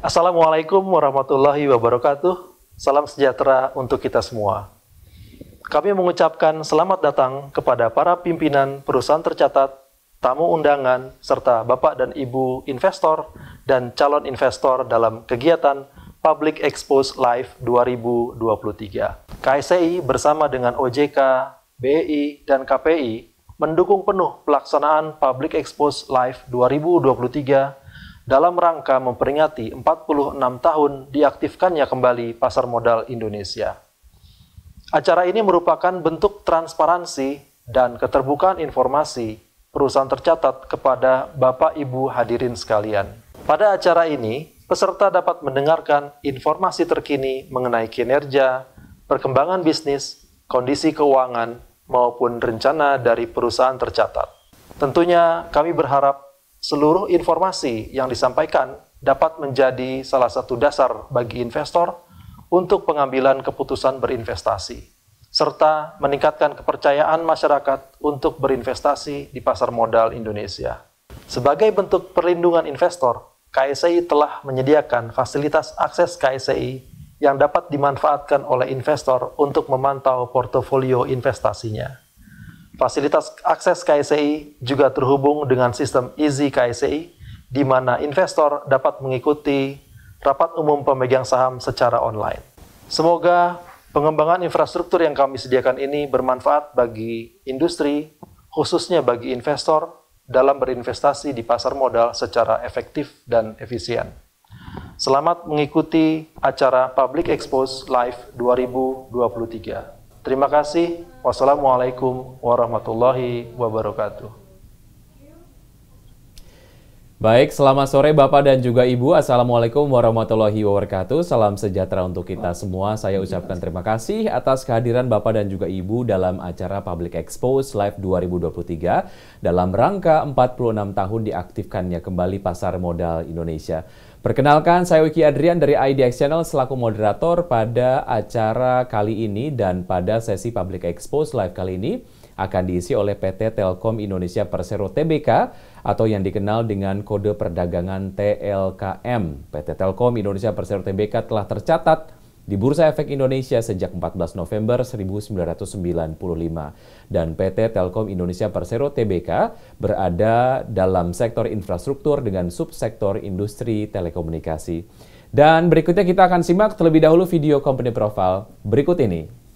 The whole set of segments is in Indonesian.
Assalamualaikum warahmatullahi wabarakatuh. Salam sejahtera untuk kita semua. Kami mengucapkan selamat datang kepada para pimpinan perusahaan tercatat, tamu undangan, serta Bapak dan Ibu investor dan calon investor dalam kegiatan Public Expose Live 2023. KSEI bersama dengan OJK, BEI, dan KPI mendukung penuh pelaksanaan Public Expose Live 2023 dalam rangka memperingati 46 tahun diaktifkannya kembali pasar modal Indonesia. Acara ini merupakan bentuk transparansi dan keterbukaan informasi perusahaan tercatat kepada Bapak Ibu hadirin sekalian. Pada acara ini, peserta dapat mendengarkan informasi terkini mengenai kinerja, perkembangan bisnis, kondisi keuangan, maupun rencana dari perusahaan tercatat. Tentunya kami berharap seluruh informasi yang disampaikan dapat menjadi salah satu dasar bagi investor untuk pengambilan keputusan berinvestasi, serta meningkatkan kepercayaan masyarakat untuk berinvestasi di pasar modal Indonesia. Sebagai bentuk perlindungan investor, KSEI telah menyediakan fasilitas akses KSEI yang dapat dimanfaatkan oleh investor untuk memantau portofolio investasinya. Fasilitas akses KSEI juga terhubung dengan sistem Easy KSEI, di mana investor dapat mengikuti rapat umum pemegang saham secara online. Semoga pengembangan infrastruktur yang kami sediakan ini bermanfaat bagi industri, khususnya bagi investor, dalam berinvestasi di pasar modal secara efektif dan efisien. Selamat mengikuti acara Public Expose Live 2023. Terima kasih. Wassalamualaikum warahmatullahi wabarakatuh. Baik, selamat sore Bapak dan juga Ibu. Assalamualaikum warahmatullahi wabarakatuh. Salam sejahtera untuk kita semua. Saya ucapkan terima kasih atas kehadiran Bapak dan juga Ibu dalam acara Public Expose Live 2023 dalam rangka 46 tahun diaktifkannya kembali pasar modal Indonesia. Perkenalkan, saya Wiki Adrian dari IDX Channel selaku moderator pada acara kali ini, dan pada sesi Public Expose Live kali ini akan diisi oleh PT Telkom Indonesia Persero Tbk atau yang dikenal dengan kode perdagangan TLKM. PT Telkom Indonesia Persero Tbk telah tercatat di Bursa Efek Indonesia sejak 14 November 1995 dan PT Telkom Indonesia Persero Tbk berada dalam sektor infrastruktur dengan subsektor industri telekomunikasi. Dan berikutnya kita akan simak terlebih dahulu video company profile berikut ini.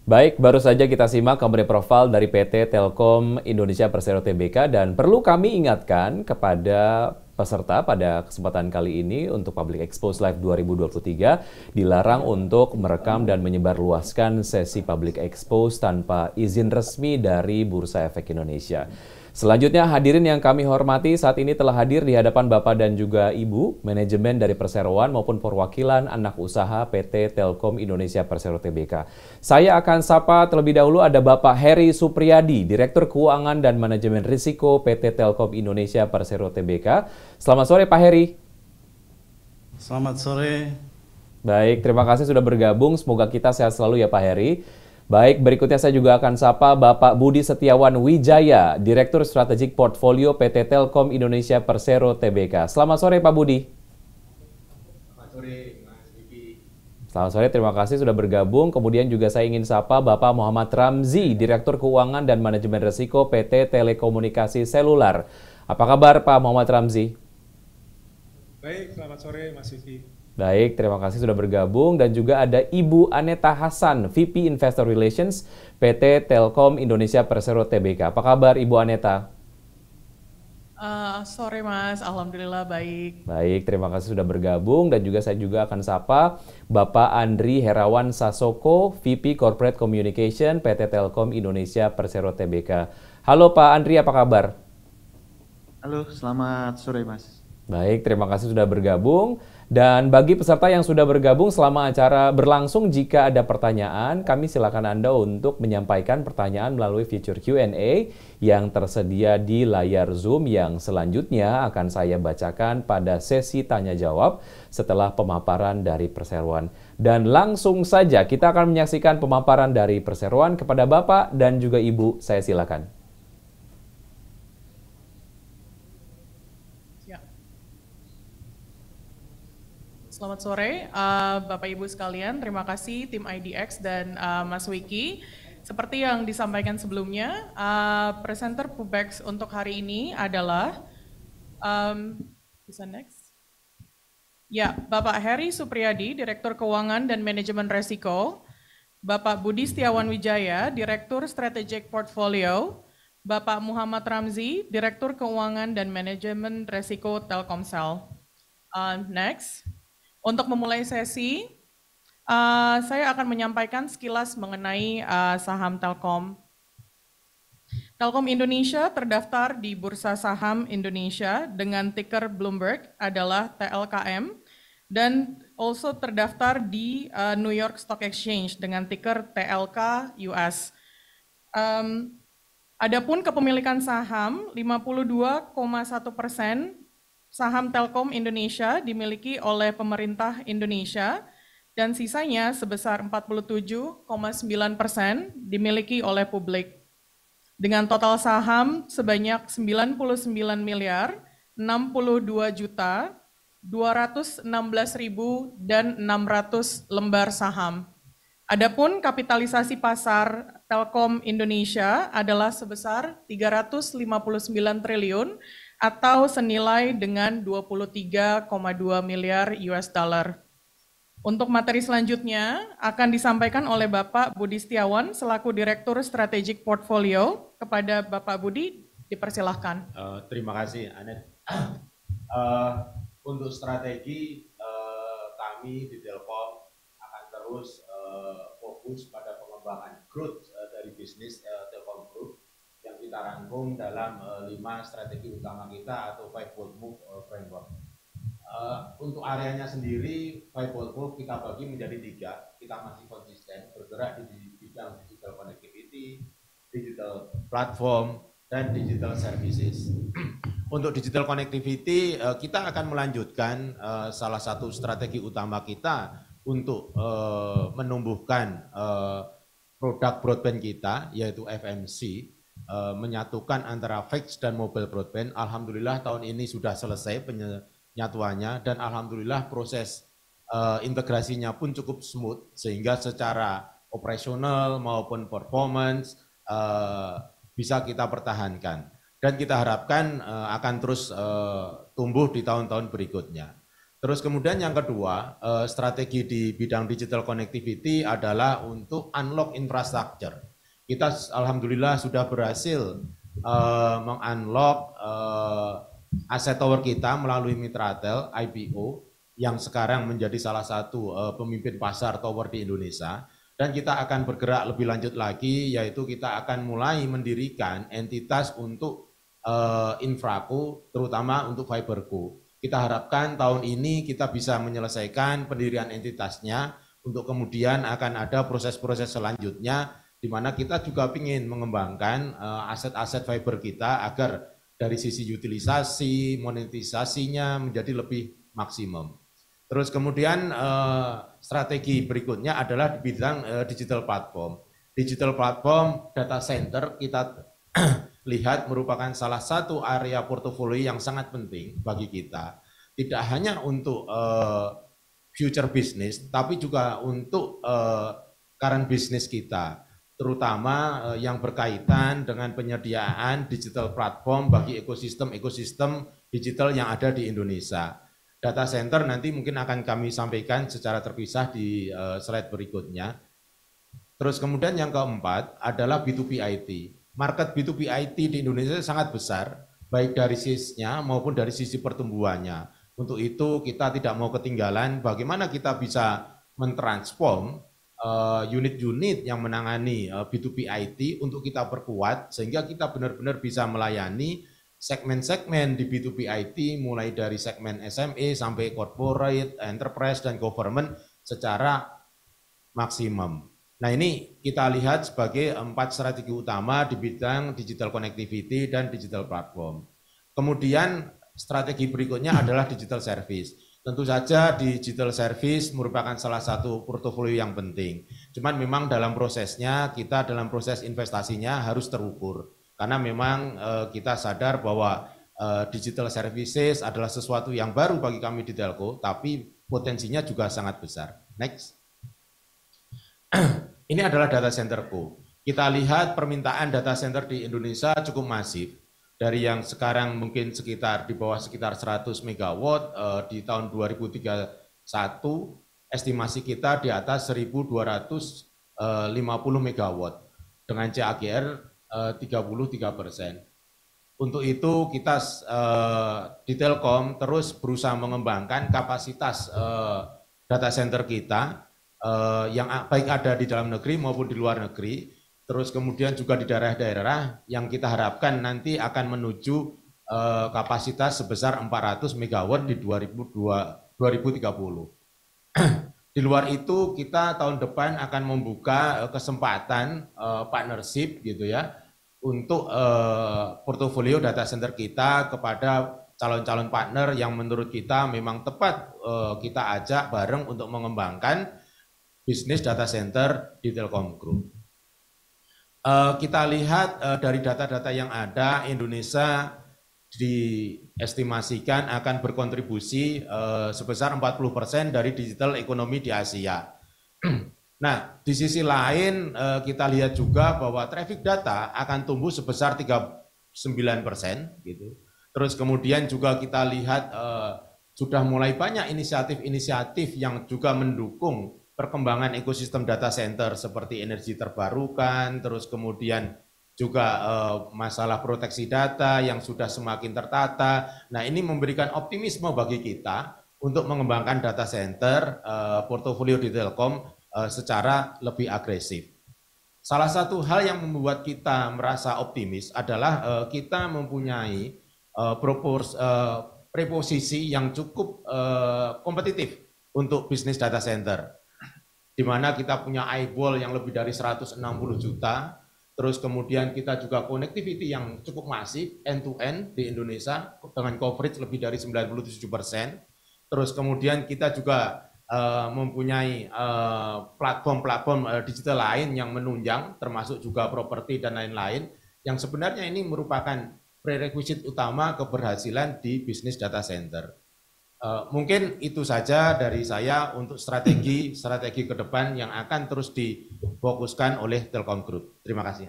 Baik, baru saja kita simak company profile dari PT Telkom Indonesia Persero Tbk dan perlu kami ingatkan kepada peserta pada kesempatan kali ini untuk Public Expose Live 2023 dilarang untuk merekam dan menyebarluaskan sesi Public Expose tanpa izin resmi dari Bursa Efek Indonesia. Selanjutnya hadirin yang kami hormati, saat ini telah hadir di hadapan Bapak dan juga Ibu, manajemen dari perseroan maupun perwakilan anak usaha PT Telkom Indonesia Persero Tbk. Saya akan sapa terlebih dahulu ada Bapak Heri Supriyadi, Direktur Keuangan dan Manajemen Risiko PT Telkom Indonesia Persero Tbk. Selamat sore Pak Heri. Selamat sore. Baik, terima kasih sudah bergabung. Semoga kita sehat selalu ya Pak Heri. Baik, berikutnya saya juga akan sapa Bapak Budi Setiawan Wijaya, Direktur Strategic Portfolio PT Telkom Indonesia Persero Tbk. Selamat sore Pak Budi. Selamat sore Mas Diki. Selamat sore, terima kasih sudah bergabung. Kemudian juga saya ingin sapa Bapak Muhammad Ramzi, Direktur Keuangan dan Manajemen Risiko PT Telekomunikasi Selular. Apa kabar Pak Muhammad Ramzi? Baik, selamat sore Mas Vivi. Baik, terima kasih sudah bergabung. Dan juga ada Ibu Aneta Hasan, VP Investor Relations PT Telkom Indonesia Persero Tbk. Apa kabar Ibu Aneta? Sore Mas, Alhamdulillah baik. Baik, terima kasih sudah bergabung. Dan juga saya juga akan sapa Bapak Andri Herawan Sasoko, VP Corporate Communication PT Telkom Indonesia Persero Tbk. Halo Pak Andri, apa kabar? Halo, selamat sore Mas. Baik, terima kasih sudah bergabung. Dan bagi peserta yang sudah bergabung selama acara berlangsung, jika ada pertanyaan, kami silakan Anda untuk menyampaikan pertanyaan melalui fitur Q&A yang tersedia di layar Zoom yang selanjutnya akan saya bacakan pada sesi tanya-jawab setelah pemaparan dari perseroan. Dan langsung saja kita akan menyaksikan pemaparan dari perseroan kepada Bapak dan juga Ibu. Saya silakan. Selamat sore Bapak Ibu sekalian, terima kasih tim IDX dan Mas Wiki. Seperti yang disampaikan sebelumnya, presenter Pubex untuk hari ini adalah, bisa next? Ya, Bapak Heri Supriyadi, Direktur Keuangan dan Manajemen Resiko, Bapak Budi Setiawan Wijaya, Direktur Strategic Portfolio, Bapak Muhammad Ramzi, Direktur Keuangan dan Manajemen Resiko Telkomsel. Next. Untuk memulai sesi, saya akan menyampaikan sekilas mengenai saham Telkom. Telkom Indonesia terdaftar di Bursa Saham Indonesia dengan ticker Bloomberg adalah TLKM dan also terdaftar di New York Stock Exchange dengan ticker TLK US. Adapun kepemilikan saham 52,1% saham Telkom Indonesia dimiliki oleh pemerintah Indonesia dan sisanya sebesar 47,9% dimiliki oleh publik. Dengan total saham sebanyak 99 miliar 62 juta 216.600 lembar saham. Adapun kapitalisasi pasar Telkom Indonesia adalah sebesar 359 triliun atau senilai dengan 23,2 miliar US dollar. Untuk materi selanjutnya akan disampaikan oleh Bapak Budi Setiawan selaku Direktur Strategic Portfolio. Kepada Bapak Budi, dipersilahkan. Terima kasih, Anet. Untuk strategi kami di Telkom akan terus fokus pada pengembangan growth dari bisnis Telkom Group yang kita rangkum dalam 5 strategi utama kita atau 5 bold move framework. Untuk areanya sendiri, 5 bold move kita bagi menjadi 3. Kita masih konsisten bergerak di bidang digital connectivity, digital platform, dan digital services. Untuk digital connectivity, kita akan melanjutkan salah satu strategi utama kita untuk menumbuhkan produk broadband kita, yaitu FMC, menyatukan antara fixed dan mobile broadband. Alhamdulillah tahun ini sudah selesai penyatuannya dan alhamdulillah proses integrasinya pun cukup smooth sehingga secara operasional maupun performance bisa kita pertahankan dan kita harapkan akan terus tumbuh di tahun-tahun berikutnya. Terus kemudian yang kedua, strategi di bidang digital connectivity adalah untuk unlock infrastructure. Kita alhamdulillah sudah berhasil mengunlock aset tower kita melalui Mitratel IPO yang sekarang menjadi salah satu pemimpin pasar tower di Indonesia. Dan kita akan bergerak lebih lanjut lagi, yaitu kita akan mulai mendirikan entitas untuk infraco, terutama untuk fiberco. Kita harapkan tahun ini kita bisa menyelesaikan pendirian entitasnya, untuk kemudian akan ada proses-proses selanjutnya, di mana kita juga ingin mengembangkan aset-aset fiber kita agar dari sisi utilisasi, monetisasinya menjadi lebih maksimum. Terus kemudian strategi berikutnya adalah di bidang digital platform. Digital platform data center kita lihat merupakan salah satu area portofolio yang sangat penting bagi kita. Tidak hanya untuk future business, tapi juga untuk current business kita. Terutama yang berkaitan dengan penyediaan digital platform bagi ekosistem digital yang ada di Indonesia. Data center nanti mungkin akan kami sampaikan secara terpisah di slide berikutnya. Terus kemudian yang keempat adalah B2B IT. Market B2B IT di Indonesia sangat besar, baik dari sisinya maupun dari sisi pertumbuhannya. Untuk itu kita tidak mau ketinggalan bagaimana kita bisa mentransform unit-unit yang menangani B2B IT untuk kita perkuat sehingga kita benar-benar bisa melayani segmen-segmen di B2B IT mulai dari segmen SME sampai corporate, enterprise, dan government secara maksimum. Nah ini kita lihat sebagai 4 strategi utama di bidang digital connectivity dan digital platform. Kemudian strategi berikutnya adalah digital service. Tentu saja digital service merupakan salah satu portofolio yang penting. Cuman memang dalam prosesnya, kita dalam proses investasinya harus terukur. Karena memang kita sadar bahwa digital services adalah sesuatu yang baru bagi kami di Telco, tapi potensinya juga sangat besar. Next. Ini adalah data centerku. Kita lihat permintaan data center di Indonesia cukup masif. Dari yang sekarang mungkin sekitar di bawah sekitar 100 MW di tahun 2031, estimasi kita di atas 1.250 MW dengan CAGR 33%. Untuk itu kita di Telkom terus berusaha mengembangkan kapasitas data center kita yang baik ada di dalam negeri maupun di luar negeri. Terus kemudian juga di daerah-daerah yang kita harapkan nanti akan menuju kapasitas sebesar 400 MW di 2030. Di luar itu kita tahun depan akan membuka kesempatan partnership gitu ya untuk portofolio data center kita kepada calon-calon partner yang menurut kita memang tepat kita ajak bareng untuk mengembangkan bisnis data center di Telkom Group. Kita lihat dari data-data yang ada, Indonesia diestimasikan akan berkontribusi sebesar 40% dari digital ekonomi di Asia. Nah, di sisi lain kita lihat juga bahwa traffic data akan tumbuh sebesar 39% gitu. Terus kemudian juga kita lihat sudah mulai banyak inisiatif-inisiatif yang juga mendukung perkembangan ekosistem data center seperti energi terbarukan, terus kemudian juga masalah proteksi data yang sudah semakin tertata. Nah ini memberikan optimisme bagi kita untuk mengembangkan data center portofolio di Telkom secara lebih agresif. Salah satu hal yang membuat kita merasa optimis adalah kita mempunyai preposisi yang cukup kompetitif untuk bisnis data center, di mana kita punya eyeball yang lebih dari 160 juta, terus kemudian kita juga connectivity yang cukup masif, end-to-end di Indonesia, dengan coverage lebih dari 97%, terus kemudian kita juga mempunyai platform-platform digital lain yang menunjang, termasuk juga properti dan lain-lain, yang sebenarnya ini merupakan prerequisite utama keberhasilan di bisnis data center. Mungkin itu saja dari saya untuk strategi ke depan yang akan terus difokuskan oleh Telkom Group. Terima kasih.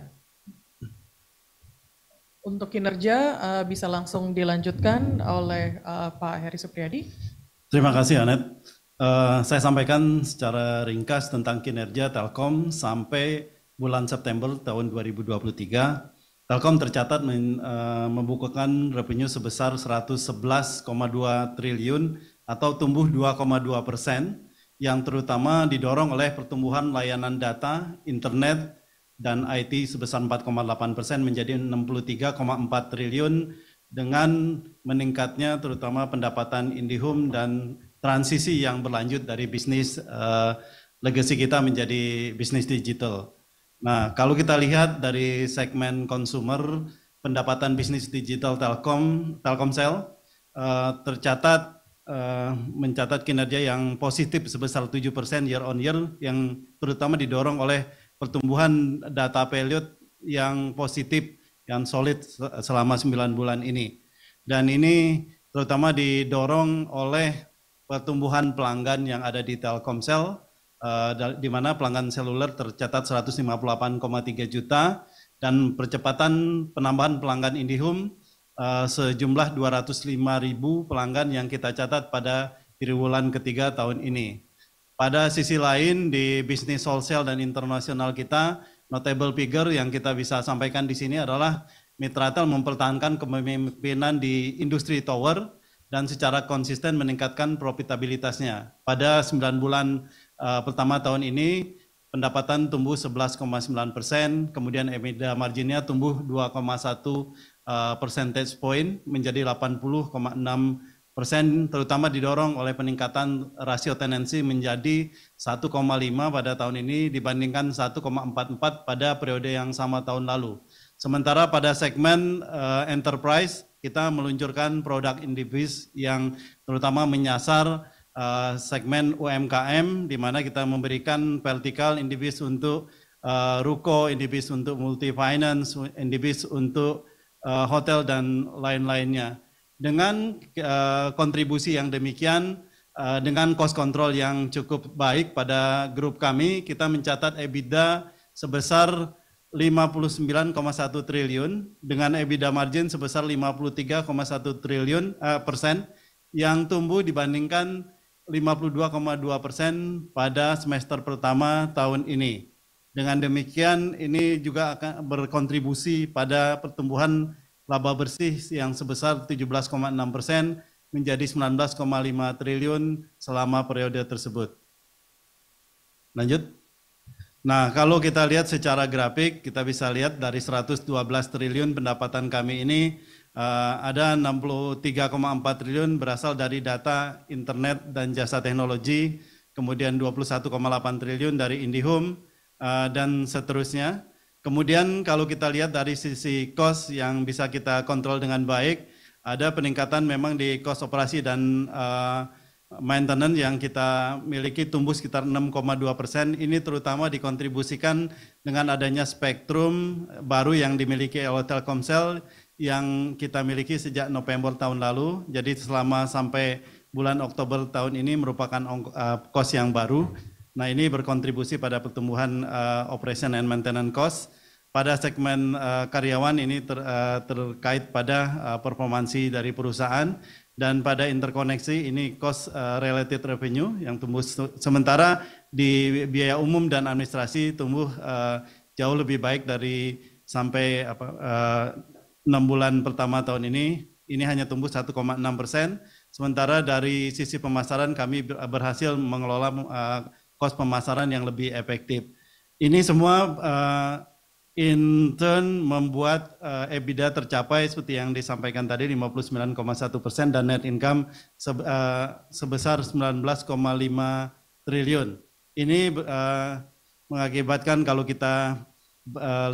Untuk kinerja bisa langsung dilanjutkan oleh Pak Heri Supriyadi. Terima kasih Anet. Saya sampaikan secara ringkas tentang kinerja Telkom sampai bulan September tahun 2023. Telkom tercatat membukukan revenue sebesar 111,2 triliun atau tumbuh 2,2%, yang terutama didorong oleh pertumbuhan layanan data, internet, dan IT sebesar 4,8% menjadi 63,4 triliun dengan meningkatnya terutama pendapatan IndiHome dan transisi yang berlanjut dari bisnis legacy kita menjadi bisnis digital. Nah, kalau kita lihat dari segmen consumer, pendapatan bisnis digital Telkomsel tercatat mencatat kinerja yang positif sebesar 7% year on year, yang terutama didorong oleh pertumbuhan data value yang positif, yang solid selama 9 bulan ini. Dan ini terutama didorong oleh pertumbuhan pelanggan yang ada di Telkomsel, di mana pelanggan seluler tercatat 158,3 juta, dan percepatan penambahan pelanggan IndiHome sejumlah 205.000 pelanggan yang kita catat pada triwulan ketiga tahun ini. Pada sisi lain, di bisnis wholesale dan internasional kita, notable figure yang kita bisa sampaikan di sini adalah Mitratel mempertahankan kepemimpinan di industri tower dan secara konsisten meningkatkan profitabilitasnya. Pada 9 bulan pertama tahun ini, pendapatan tumbuh 11,9%, kemudian EBITDA marginnya tumbuh 2,1 percentage point menjadi 80,6%, terutama didorong oleh peningkatan rasio tenancy menjadi 1,5 pada tahun ini dibandingkan 1,44 pada periode yang sama tahun lalu. Sementara pada segmen enterprise, kita meluncurkan produk Indivis yang terutama menyasar segmen UMKM, di mana kita memberikan vertikal Indivis untuk ruko, Indivis untuk multi finance, Indivis untuk hotel dan lain-lainnya. Dengan kontribusi yang demikian, dengan cost control yang cukup baik pada grup kami, kita mencatat EBITDA sebesar 59,1 triliun dengan EBITDA margin sebesar 53,1 persen yang tumbuh dibandingkan 52,2% pada semester pertama tahun ini. Dengan demikian ini juga akan berkontribusi pada pertumbuhan laba bersih yang sebesar 17,6% menjadi 19,5 triliun selama periode tersebut. Lanjut. Nah, kalau kita lihat secara grafik, kita bisa lihat dari 112 triliun pendapatan kami ini, ada 63,4 triliun berasal dari data, internet, dan jasa teknologi, kemudian 21,8 triliun dari IndiHome, dan seterusnya. Kemudian kalau kita lihat dari sisi cost yang bisa kita kontrol dengan baik, ada peningkatan memang di cost operasi dan maintenance yang kita miliki tumbuh sekitar 6,2%. Ini terutama dikontribusikan dengan adanya spektrum baru yang dimiliki oleh Telkomsel yang kita miliki sejak November tahun lalu. Jadi selama sampai bulan Oktober tahun ini merupakan cost yang baru. Nah, ini berkontribusi pada pertumbuhan operation and maintenance cost. Pada segmen karyawan ini terkait pada performansi dari perusahaan. Dan pada interkoneksi ini cost related revenue yang tumbuh, sementara di biaya umum dan administrasi tumbuh jauh lebih baik dari sampai 6 bulan pertama tahun ini hanya tumbuh 1,6%, sementara dari sisi pemasaran kami berhasil mengelola cost pemasaran yang lebih efektif. Ini semua in turn membuat EBITDA tercapai seperti yang disampaikan tadi 59,1% dan net income sebesar 19,5 triliun. Ini mengakibatkan kalau kita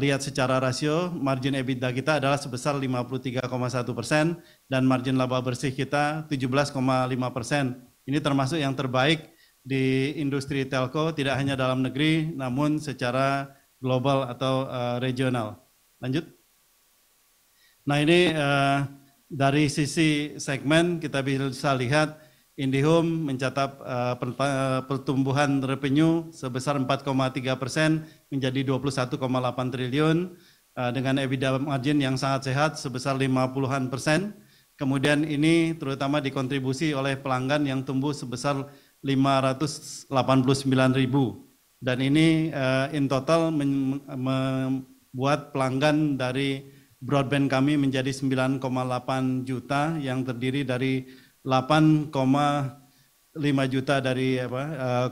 lihat secara rasio, margin EBITDA kita adalah sebesar 53,1% dan margin laba bersih kita 17,5%. Ini termasuk yang terbaik di industri telco, tidak hanya dalam negeri namun secara global atau regional. Lanjut. Nah, ini dari sisi segmen kita bisa lihat IndiHome mencatat pertumbuhan revenue sebesar 4,3% menjadi 21,8 triliun dengan EBITDA margin yang sangat sehat sebesar 50-an persen. Kemudian ini terutama dikontribusi oleh pelanggan yang tumbuh sebesar 589.000. Dan ini in total membuat pelanggan dari broadband kami menjadi 9,8 juta yang terdiri dari 8,5 juta dari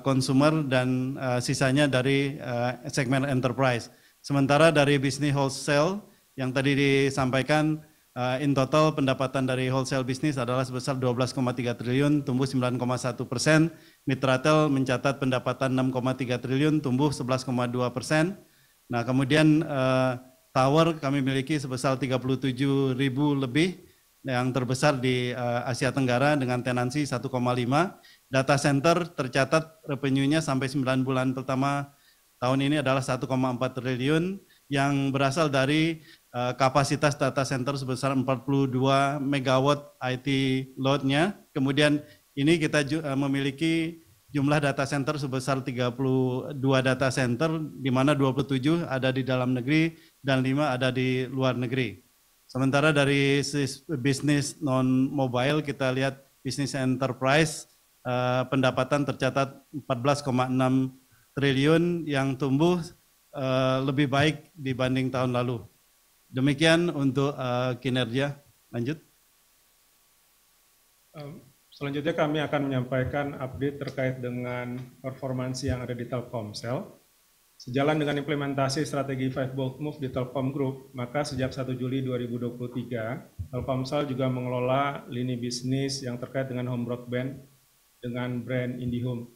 consumer dan sisanya dari segmen enterprise. Sementara dari bisnis wholesale yang tadi disampaikan, in total pendapatan dari wholesale bisnis adalah sebesar 12,3 triliun, tumbuh 9,1%. Mitratel mencatat pendapatan 6,3 triliun, tumbuh 11,2%. Nah, kemudian tower kami miliki sebesar 37.000 lebih, yang terbesar di Asia Tenggara dengan tenansi 1,5. Data center tercatat revenue-nya sampai 9 bulan pertama tahun ini adalah 1,4 triliun yang berasal dari kapasitas data center sebesar 42 megawatt IT load-nya. Kemudian ini kita memiliki jumlah data center sebesar 32 data center, di mana 27 ada di dalam negeri dan 5 ada di luar negeri. Sementara dari bisnis non-mobile kita lihat bisnis enterprise, pendapatan tercatat 14,6 triliun yang tumbuh lebih baik dibanding tahun lalu. Demikian untuk kinerja. Lanjut. Selanjutnya kami akan menyampaikan update terkait dengan performansi yang ada di Telkomsel. Sejalan dengan implementasi strategi 5 Bold Move di Telkom Group, maka sejak 1 Juli 2023, Telkomsel juga mengelola lini bisnis yang terkait dengan home broadband dengan brand IndiHome.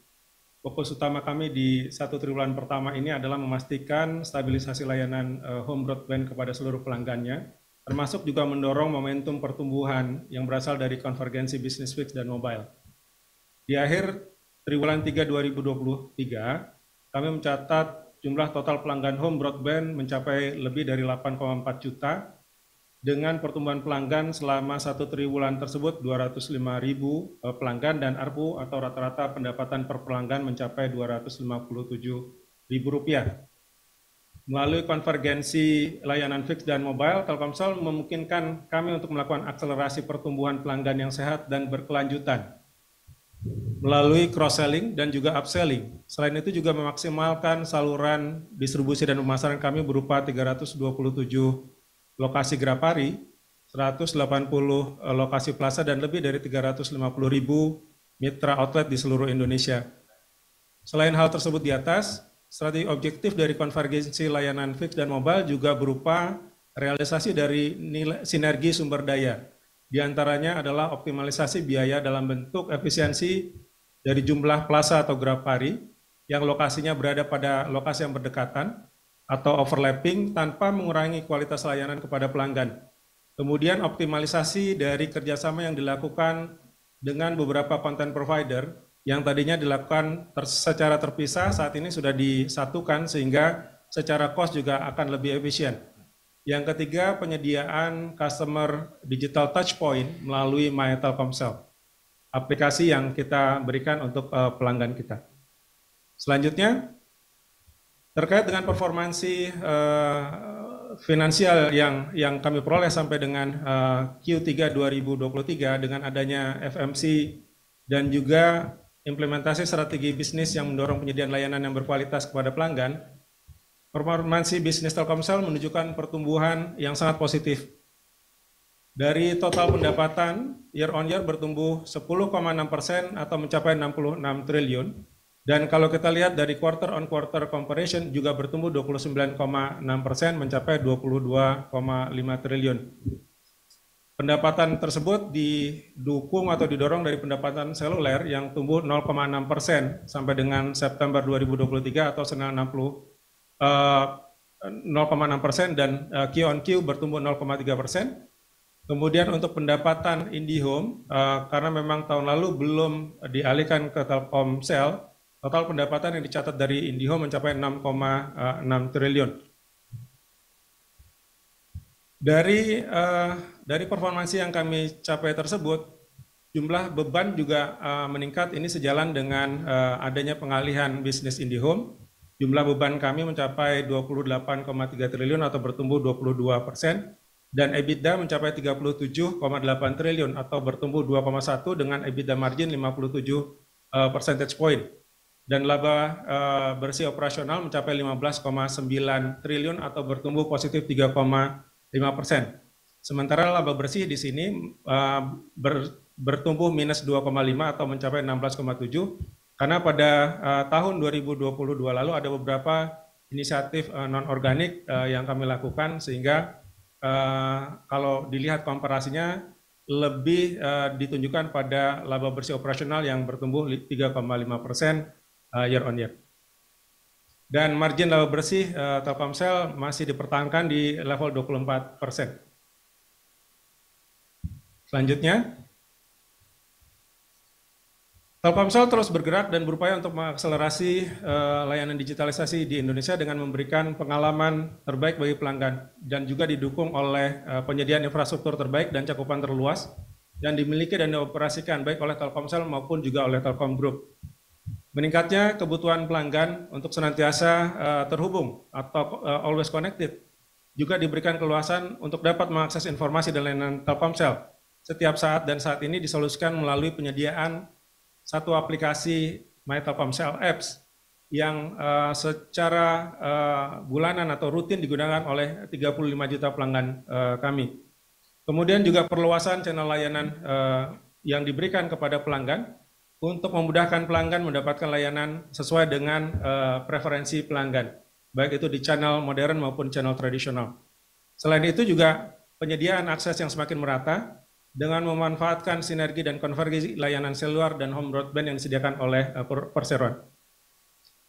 Fokus utama kami di 1 triwulan pertama ini adalah memastikan stabilisasi layanan home broadband kepada seluruh pelanggannya, termasuk juga mendorong momentum pertumbuhan yang berasal dari konvergensi bisnis fixed dan mobile. Di akhir triwulan 3 2023, kami mencatat jumlah total pelanggan home broadband mencapai lebih dari 8,4 juta, dengan pertumbuhan pelanggan selama 1 triwulan tersebut 205.000 pelanggan dan ARPU atau rata-rata pendapatan per pelanggan mencapai Rp257.000. Melalui konvergensi layanan fixed dan mobile, Telkomsel memungkinkan kami untuk melakukan akselerasi pertumbuhan pelanggan yang sehat dan berkelanjutan melalui cross-selling dan juga upselling. Selain itu juga memaksimalkan saluran distribusi dan pemasaran kami berupa 327 lokasi Grapari, 180 lokasi plaza, dan lebih dari 350.000 mitra outlet di seluruh Indonesia. Selain hal tersebut di atas, strategi objektif dari konvergensi layanan fixed dan mobile juga berupa realisasi dari sinergi sumber daya. Di antaranya adalah optimalisasi biaya dalam bentuk efisiensi dari jumlah plaza atau Grapari yang lokasinya berada pada lokasi yang berdekatan atau overlapping tanpa mengurangi kualitas layanan kepada pelanggan. Kemudian optimalisasi dari kerjasama yang dilakukan dengan beberapa content provider yang tadinya dilakukan secara terpisah, saat ini sudah disatukan sehingga secara cost juga akan lebih efisien. Yang ketiga, penyediaan customer digital touchpoint melalui My Telkomsel, aplikasi yang kita berikan untuk pelanggan kita. Selanjutnya, terkait dengan performansi finansial yang kami peroleh sampai dengan Q3 2023 dengan adanya FMC dan juga implementasi strategi bisnis yang mendorong penyediaan layanan yang berkualitas kepada pelanggan, performansi bisnis Telkomsel menunjukkan pertumbuhan yang sangat positif. Dari total pendapatan, year on year bertumbuh 10,6% atau mencapai 66 triliun. Dan kalau kita lihat dari quarter on quarter comparison juga bertumbuh 29,6% mencapai 22,5 triliun. Pendapatan tersebut didukung atau didorong dari pendapatan seluler yang tumbuh 0,6% sampai dengan September 2023 atau senilai 0,6% dan Q on Q bertumbuh 0,3%. Kemudian untuk pendapatan IndiHome, karena memang tahun lalu belum dialihkan ke Telkomsel, total pendapatan yang dicatat dari IndiHome mencapai 6,6 triliun. Dari performansi yang kami capai tersebut, jumlah beban juga meningkat. Ini sejalan dengan adanya pengalihan bisnis IndiHome. Jumlah beban kami mencapai 28,3 triliun atau bertumbuh 22%. dan EBITDA mencapai 37,8 triliun atau bertumbuh 2,1 dengan EBITDA margin 57 percentage point. Dan laba bersih operasional mencapai 15,9 triliun atau bertumbuh positif 3,5%. Sementara laba bersih di sini bertumbuh minus 2,5 atau mencapai 16,7 karena pada tahun 2022 lalu ada beberapa inisiatif non-organik yang kami lakukan sehingga kalau dilihat komparasinya lebih ditunjukkan pada laba bersih operasional yang bertumbuh 3,5% year on year. Dan margin laba bersih Telkomsel masih dipertahankan di level 24%. Selanjutnya, Telkomsel terus bergerak dan berupaya untuk mengakselerasi layanan digitalisasi di Indonesia dengan memberikan pengalaman terbaik bagi pelanggan dan juga didukung oleh penyediaan infrastruktur terbaik dan cakupan terluas dan dimiliki dan dioperasikan baik oleh Telkomsel maupun juga oleh Telkom Group. Meningkatnya kebutuhan pelanggan untuk senantiasa terhubung atau always connected juga diberikan keluasan untuk dapat mengakses informasi dan layanan Telkomsel setiap saat dan saat ini disolusikan melalui penyediaan satu aplikasi My Telkomsel Apps yang secara bulanan atau rutin digunakan oleh 35 juta pelanggan kami. Kemudian juga perluasan channel layanan yang diberikan kepada pelanggan untuk memudahkan pelanggan mendapatkan layanan sesuai dengan preferensi pelanggan, baik itu di channel modern maupun channel tradisional. Selain itu juga penyediaan akses yang semakin merata dengan memanfaatkan sinergi dan konvergensi layanan seluler dan home broadband yang disediakan oleh perseroan.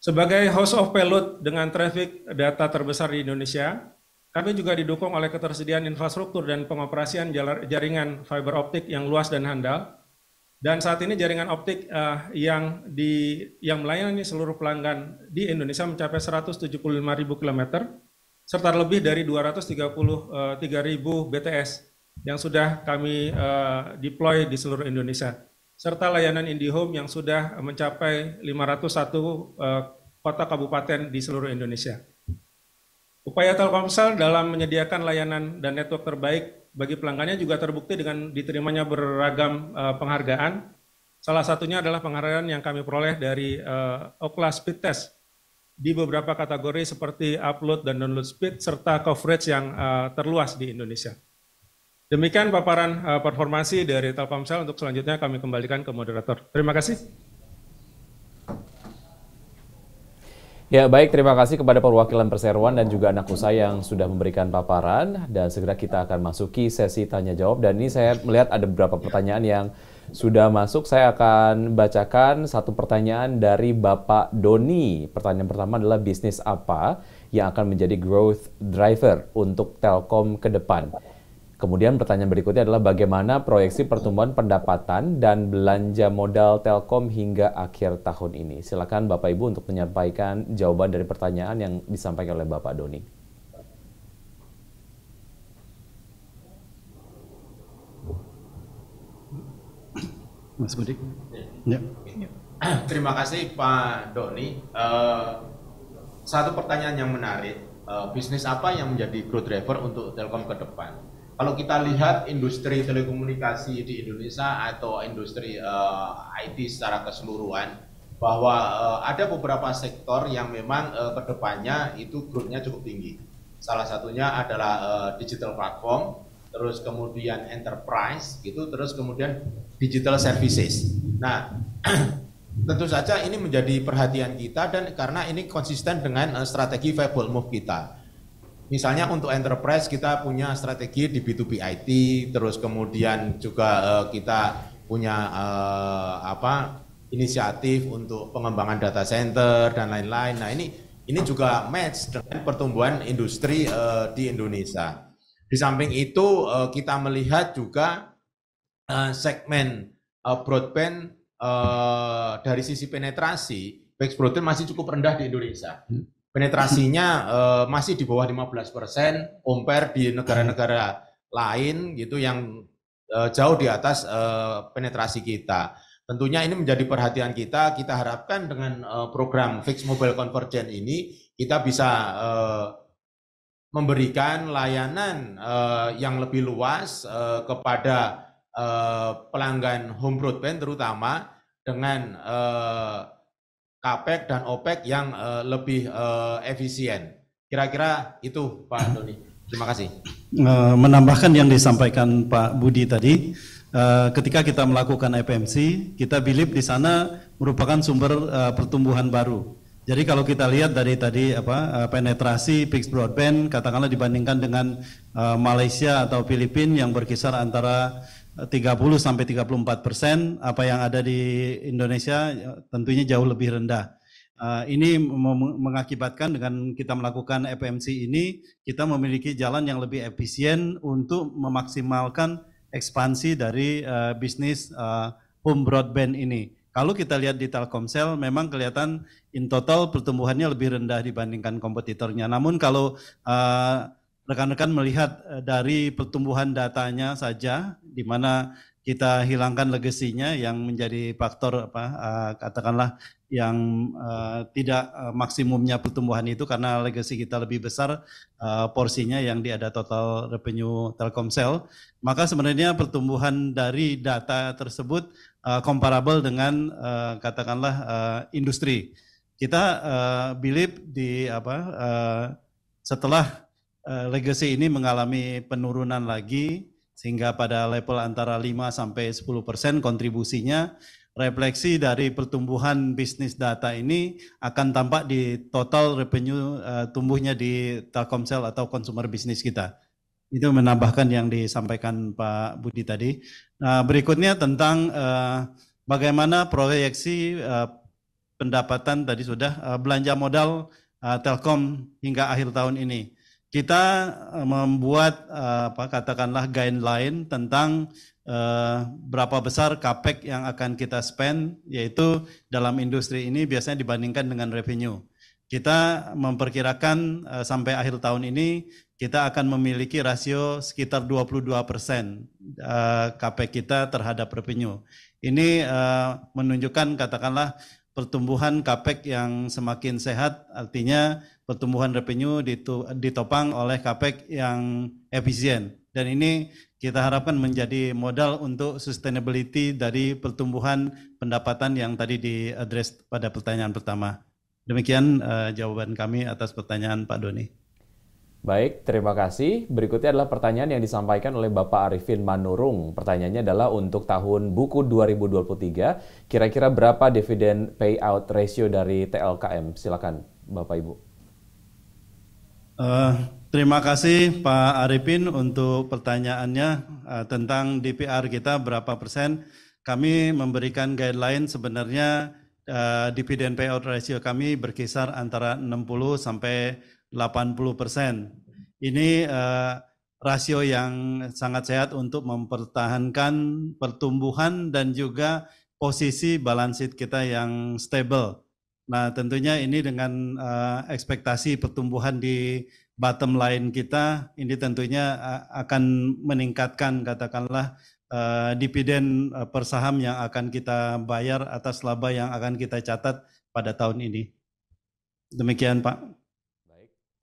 Sebagai host of payload dengan traffic data terbesar di Indonesia, kami juga didukung oleh ketersediaan infrastruktur dan pengoperasian jaringan fiber optik yang luas dan handal. Dan saat ini jaringan optik yang melayani seluruh pelanggan di Indonesia mencapai 175.000 km, serta lebih dari 233.000 BTS yang sudah kami deploy di seluruh Indonesia, serta layanan IndiHome yang sudah mencapai 501 kota kabupaten di seluruh Indonesia. Upaya Telkomsel dalam menyediakan layanan dan network terbaik bagi pelanggannya juga terbukti dengan diterimanya beragam penghargaan. Salah satunya adalah penghargaan yang kami peroleh dari Ookla Speed Test di beberapa kategori seperti upload dan download speed serta coverage yang terluas di Indonesia. Demikian paparan performasi dari Telkomsel. Untuk selanjutnya kami kembalikan ke moderator. Terima kasih. Ya baik, terima kasih kepada perwakilan perseroan dan juga anak usaha yang sudah memberikan paparan. Dan segera kita akan masuki sesi tanya jawab. Dan ini saya melihat ada beberapa pertanyaan yang sudah masuk. Saya akan bacakan satu pertanyaan dari Bapak Doni. Pertanyaan pertama adalah bisnis apa yang akan menjadi growth driver untuk Telkom ke depan? Kemudian pertanyaan berikutnya adalah bagaimana proyeksi pertumbuhan pendapatan dan belanja modal Telkom hingga akhir tahun ini. Silakan Bapak Ibu untuk menyampaikan jawaban dari pertanyaan yang disampaikan oleh Bapak Doni. Mas Budi. Ya. Terima kasih Pak Doni. Satu pertanyaan yang menarik, bisnis apa yang menjadi growth driver untuk Telkom ke depan? Kalau kita lihat industri telekomunikasi di Indonesia atau industri IT secara keseluruhan, bahwa ada beberapa sektor yang memang kedepannya itu growth-nya cukup tinggi. Salah satunya adalah digital platform, terus kemudian enterprise, gitu, terus kemudian digital services. Nah, tentu saja ini menjadi perhatian kita dan karena ini konsisten dengan strategi Viable Move kita. Misalnya untuk enterprise kita punya strategi di B2B IT, terus kemudian juga kita punya inisiatif untuk pengembangan data center dan lain-lain. Nah ini juga match dengan pertumbuhan industri di Indonesia. Di samping itu kita melihat juga segmen broadband dari sisi penetrasi, fixed broadband masih cukup rendah di Indonesia. Penetrasinya masih di bawah 15%, compare di negara-negara lain gitu yang jauh di atas penetrasi kita. Tentunya ini menjadi perhatian kita. Kita harapkan dengan program Fixed Mobile Convergence ini kita bisa memberikan layanan yang lebih luas kepada pelanggan home broadband, terutama dengan CAPEX dan OPEX yang lebih efisien. Kira-kira itu Pak Doni. Terima kasih. Menambahkan yang disampaikan Pak Budi tadi, ketika kita melakukan FMC, kita believe di sana merupakan sumber pertumbuhan baru. Jadi kalau kita lihat dari tadi penetrasi fixed broadband, katakanlah dibandingkan dengan Malaysia atau Filipina yang berkisar antara 30 sampai 34%, apa yang ada di Indonesia tentunya jauh lebih rendah. Ini mengakibatkan dengan kita melakukan FMC ini, kita memiliki jalan yang lebih efisien untuk memaksimalkan ekspansi dari bisnis home broadband ini. Kalau kita lihat di Telkomsel, memang kelihatan in total pertumbuhannya lebih rendah dibandingkan kompetitornya. Namun kalau rekan-rekan melihat dari pertumbuhan datanya saja, di mana kita hilangkan legasinya yang menjadi faktor katakanlah yang tidak maksimumnya pertumbuhan itu karena legasi kita lebih besar porsinya yang ada total revenue Telkomsel, maka sebenarnya pertumbuhan dari data tersebut comparable dengan katakanlah industri. Kita believe di setelah legacy ini mengalami penurunan lagi sehingga pada level antara 5 sampai 10% kontribusinya, refleksi dari pertumbuhan bisnis data ini akan tampak di total revenue tumbuhnya di Telkomsel atau consumer bisnis kita. Itu menambahkan yang disampaikan Pak Budi tadi. Nah, berikutnya tentang bagaimana proyeksi pendapatan tadi sudah belanja modal Telkom hingga akhir tahun ini. Kita membuat katakanlah guideline tentang berapa besar CAPEX yang akan kita spend, yaitu dalam industri ini biasanya dibandingkan dengan revenue. Kita memperkirakan sampai akhir tahun ini kita akan memiliki rasio sekitar 22% CAPEX kita terhadap revenue. Ini menunjukkan katakanlah pertumbuhan CAPEX yang semakin sehat, artinya pertumbuhan revenue ditopang oleh CAPEX yang efisien. Dan ini kita harapkan menjadi modal untuk sustainability dari pertumbuhan pendapatan yang tadi diadres pada pertanyaan pertama. Demikian jawaban kami atas pertanyaan Pak Doni. Baik, terima kasih. Berikutnya adalah pertanyaan yang disampaikan oleh Bapak Arifin Manurung. Pertanyaannya adalah untuk tahun buku 2023, kira-kira berapa dividen payout ratio dari TLKM? Silakan Bapak Ibu. Terima kasih Pak Arifin untuk pertanyaannya tentang DPR kita berapa persen. Kami memberikan guideline sebenarnya dividen payout ratio kami berkisar antara 60 sampai 80%. Ini rasio yang sangat sehat untuk mempertahankan pertumbuhan dan juga posisi balance sheet kita yang stable. Nah, tentunya ini dengan ekspektasi pertumbuhan di bottom line kita, ini tentunya akan meningkatkan katakanlah dividen per saham yang akan kita bayar atas laba yang akan kita catat pada tahun ini. Demikian Pak.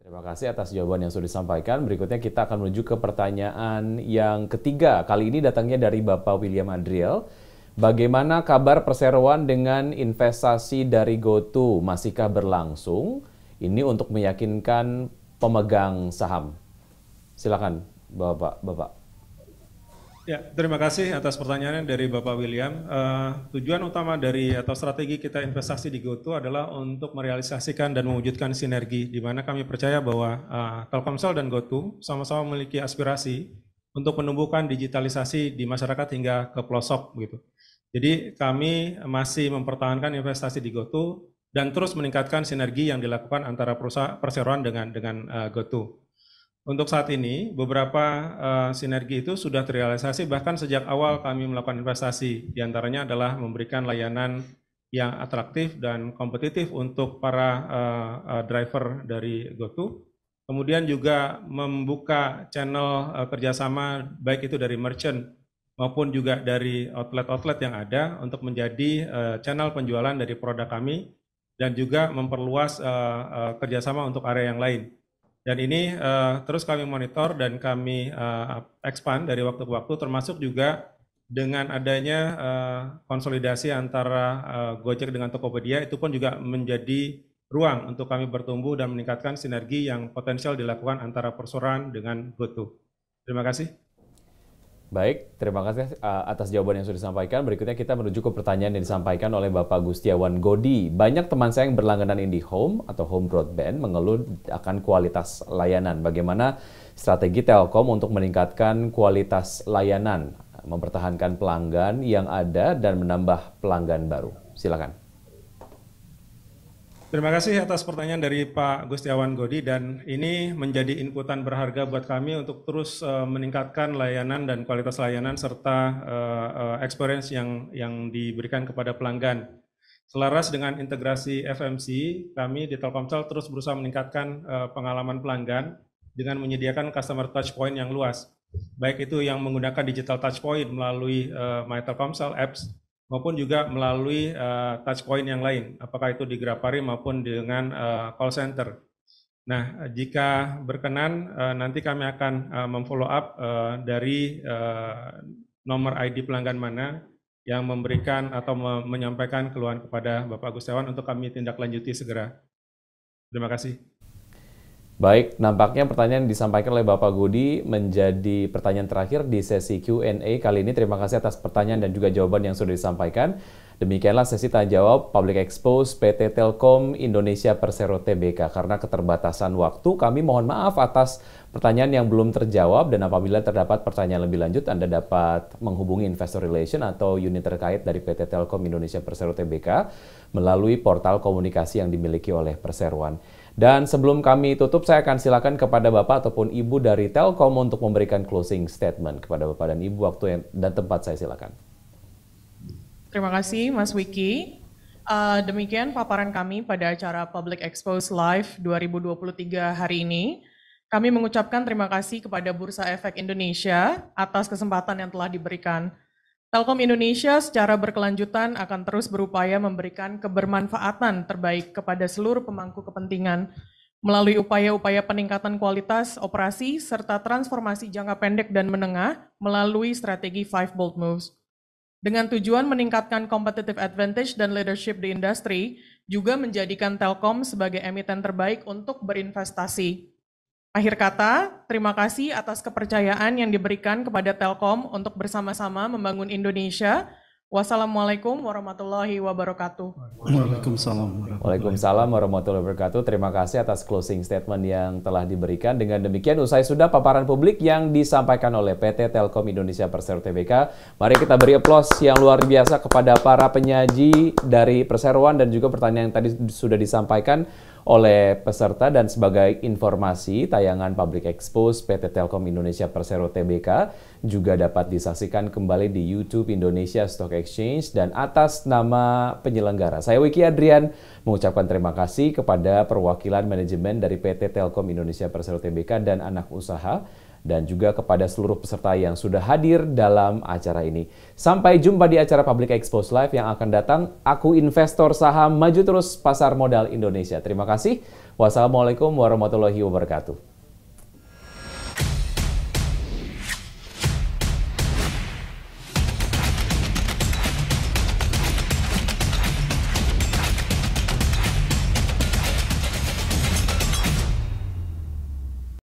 Terima kasih atas jawaban yang sudah disampaikan. Berikutnya kita akan menuju ke pertanyaan yang ketiga. Kali ini datangnya dari Bapak William Adriel. Bagaimana kabar perseroan dengan investasi dari GoTo? Masihkah berlangsung? Ini untuk meyakinkan pemegang saham. Silakan Bapak. Ya, terima kasih atas pertanyaannya dari Bapak William. Tujuan utama dari atau strategi kita investasi di GoTo adalah untuk merealisasikan dan mewujudkan sinergi, di mana kami percaya bahwa Telkomsel dan GoTo sama-sama memiliki aspirasi untuk menumbuhkan digitalisasi di masyarakat hingga ke pelosok begitu. Jadi kami masih mempertahankan investasi di GoTo dan terus meningkatkan sinergi yang dilakukan antara perusahaan perseroan dengan GoTo. Untuk saat ini, beberapa sinergi itu sudah terrealisasi bahkan sejak awal kami melakukan investasi. Di antaranya adalah memberikan layanan yang atraktif dan kompetitif untuk para driver dari GoTo. Kemudian juga membuka channel kerjasama baik itu dari merchant maupun juga dari outlet-outlet yang ada untuk menjadi channel penjualan dari produk kami dan juga memperluas kerjasama untuk area yang lain. Dan ini terus kami monitor dan kami expand dari waktu ke waktu, termasuk juga dengan adanya konsolidasi antara Gojek dengan Tokopedia, itu pun juga menjadi ruang untuk kami bertumbuh dan meningkatkan sinergi yang potensial dilakukan antara perseroan dengan GoTo. Terima kasih. Baik, terima kasih atas jawaban yang sudah disampaikan. Berikutnya kita menuju ke pertanyaan yang disampaikan oleh Bapak Gustiawan Godi. Banyak teman saya yang berlangganan IndiHome atau Home Broadband mengeluh akan kualitas layanan. Bagaimana strategi Telkom untuk meningkatkan kualitas layanan, mempertahankan pelanggan yang ada dan menambah pelanggan baru? Silakan. Terima kasih atas pertanyaan dari Pak Gustiawan Godi, dan ini menjadi inputan berharga buat kami untuk terus meningkatkan layanan dan kualitas layanan serta experience yang diberikan kepada pelanggan. Selaras dengan integrasi FMC, kami di Telkomsel terus berusaha meningkatkan pengalaman pelanggan dengan menyediakan customer touchpoint yang luas, baik itu yang menggunakan digital touchpoint melalui My Telkomsel apps, maupun juga melalui touchpoint yang lain, apakah itu di Grapari maupun dengan call center. Nah, jika berkenan, nanti kami akan memfollow up dari nomor ID pelanggan mana yang memberikan atau menyampaikan keluhan kepada Bapak Gustiawan untuk kami tindak lanjuti segera. Terima kasih. Baik, nampaknya pertanyaan yang disampaikan oleh Bapak Gudi menjadi pertanyaan terakhir di sesi Q&A kali ini. Terima kasih atas pertanyaan dan juga jawaban yang sudah disampaikan. Demikianlah sesi tanya jawab Public Expose PT Telkom Indonesia Persero Tbk. Karena keterbatasan waktu, kami mohon maaf atas pertanyaan yang belum terjawab, dan apabila terdapat pertanyaan lebih lanjut, Anda dapat menghubungi Investor Relation atau unit terkait dari PT Telkom Indonesia Persero Tbk melalui portal komunikasi yang dimiliki oleh perseroan. Dan sebelum kami tutup, saya akan silakan kepada Bapak ataupun Ibu dari Telkom untuk memberikan closing statement. Kepada Bapak dan Ibu, waktu dan tempat saya silakan. Terima kasih Mas Wiki. Demikian paparan kami pada acara Public Expose Live 2023 hari ini. Kami mengucapkan terima kasih kepada Bursa Efek Indonesia atas kesempatan yang telah diberikan. Telkom Indonesia secara berkelanjutan akan terus berupaya memberikan kebermanfaatan terbaik kepada seluruh pemangku kepentingan melalui upaya-upaya peningkatan kualitas operasi serta transformasi jangka pendek dan menengah melalui strategi 5 Bold Moves. Dengan tujuan meningkatkan competitive advantage dan leadership di industri, juga menjadikan Telkom sebagai emiten terbaik untuk berinvestasi. Akhir kata, terima kasih atas kepercayaan yang diberikan kepada Telkom untuk bersama-sama membangun Indonesia. Wassalamualaikum warahmatullahi wabarakatuh. Waalaikumsalam warahmatullahi wabarakatuh. Terima kasih atas closing statement yang telah diberikan. Dengan demikian, usai sudah paparan publik yang disampaikan oleh PT Telkom Indonesia Persero Tbk. Mari kita beri aplaus yang luar biasa kepada para penyaji dari perseroan dan juga pertanyaan yang tadi sudah disampaikan oleh peserta. Dan sebagai informasi, tayangan Public Expose PT Telkom Indonesia Persero Tbk juga dapat disaksikan kembali di YouTube Indonesia Stock Exchange dan atas nama penyelenggara. Saya Wiki Adrian mengucapkan terima kasih kepada perwakilan manajemen dari PT Telkom Indonesia Persero Tbk dan anak usaha, dan juga kepada seluruh peserta yang sudah hadir dalam acara ini. Sampai jumpa di acara Public Expose Live yang akan datang. Aku investor saham, maju terus pasar modal Indonesia. Terima kasih. Wassalamualaikum warahmatullahi wabarakatuh.